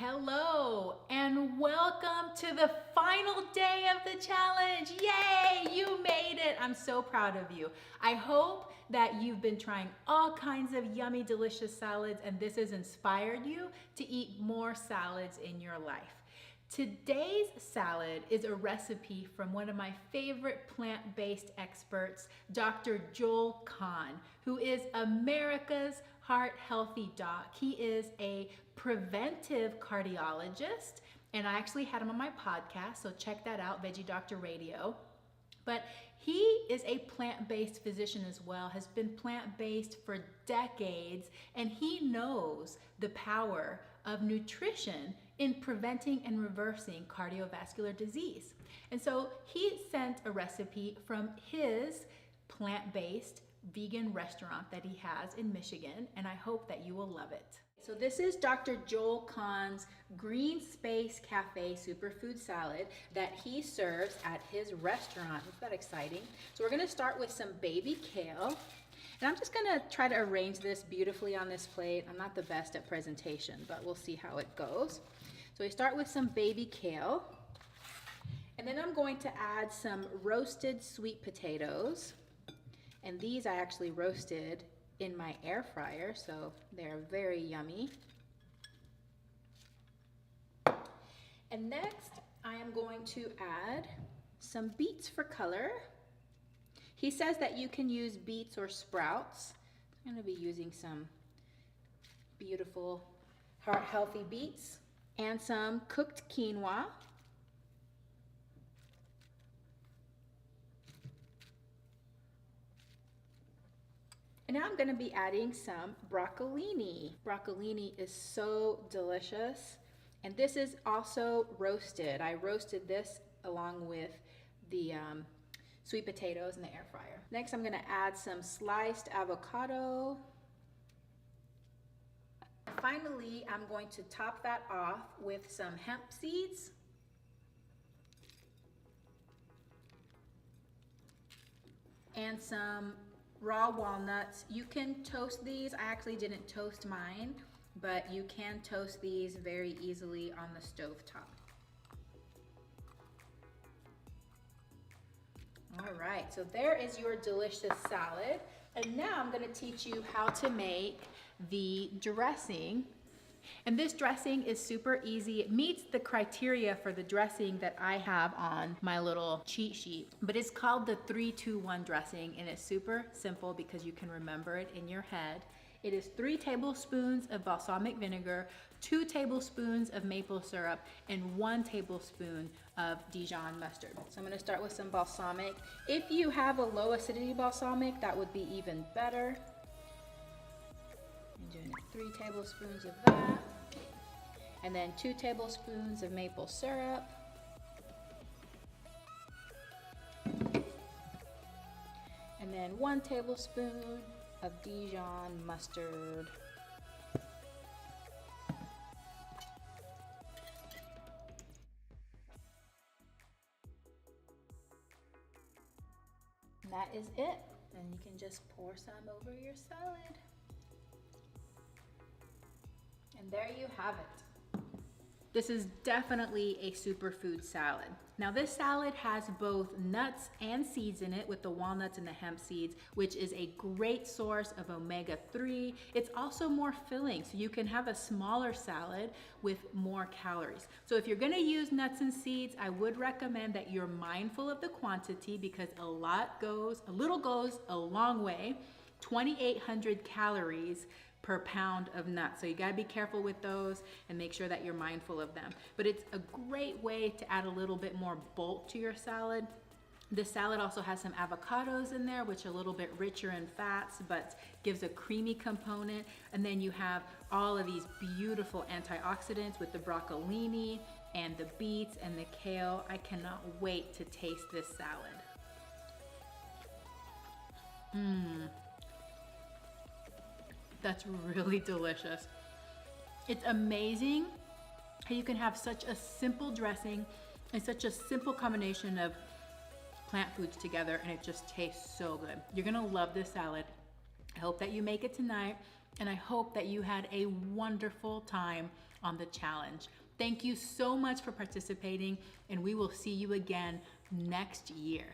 Hello and welcome to the final day of the challenge. Yay, you made it. I'm so proud of you. I hope that you've been trying all kinds of yummy, delicious salads and this has inspired you to eat more salads in your life. Today's salad is a recipe from one of my favorite plant-based experts, Dr. Joel Kahn, who is America's Heart Healthy Doc. He is a preventive cardiologist, and I actually had him on my podcast, so check that out, Veggie Doctor Radio. But he is a plant-based physician as well, has been plant-based for decades, and he knows the power of nutrition in preventing and reversing cardiovascular disease. And so he sent a recipe from his plant-based vegan restaurant that he has in Michigan, and I hope that you will love it. So this is Dr. Joel Kahn's Green Space Cafe Superfood Salad that he serves at his restaurant. Isn't that exciting? So we're gonna start with some baby kale. And I'm just gonna try to arrange this beautifully on this plate. I'm not the best at presentation, but we'll see how it goes. So we start with some baby kale. And then I'm going to add some roasted sweet potatoes. And these I actually roasted in my air fryer, so they're very yummy. And next, I am going to add some beets for color. He says that you can use beets or sprouts. I'm gonna be using some beautiful heart-healthy beets and some cooked quinoa. And now I'm gonna be adding some broccolini. Broccolini is so delicious. And this is also roasted. I roasted this along with the sweet potatoes in the air fryer. Next, I'm gonna add some sliced avocado. Finally, I'm going to top that off with some hemp seeds. And some raw walnuts. You can toast these. I actually didn't toast mine, but you can toast these very easily on the stove top. All right, so there is your delicious salad. And now I'm gonna teach you how to make the dressing. And this dressing is super easy. It meets the criteria for the dressing that I have on my little cheat sheet, but it's called the 3-2-1 dressing, and it's super simple because you can remember it in your head. It is 3 tablespoons of balsamic vinegar, 2 tablespoons of maple syrup, and 1 tablespoon of Dijon mustard. So I'm gonna start with some balsamic. If you have a low acidity balsamic, that would be even better. I'm doing 3 tablespoons of that. And then 2 tablespoons of maple syrup. And then 1 tablespoon of Dijon mustard. And that is it. And you can just pour some over your salad. And there you have it. This is definitely a superfood salad. Now this salad has both nuts and seeds in it with the walnuts and the hemp seeds, which is a great source of omega-3. It's also more filling, so you can have a smaller salad with more calories. So if you're gonna use nuts and seeds, I would recommend that you're mindful of the quantity because a little goes a long way. 2,800 calories per pound of nuts. So you gotta be careful with those and make sure that you're mindful of them. But it's a great way to add a little bit more bulk to your salad. This salad also has some avocados in there, which are a little bit richer in fats, but gives a creamy component. And then you have all of these beautiful antioxidants with the broccolini and the beets and the kale. I cannot wait to taste this salad. That's really delicious. It's amazing how you can have such a simple dressing and such a simple combination of plant foods together, and it just tastes so good. You're gonna love this salad. I hope that you make it tonight. And I hope that you had a wonderful time on the challenge. Thank you so much for participating, and we will see you again next year.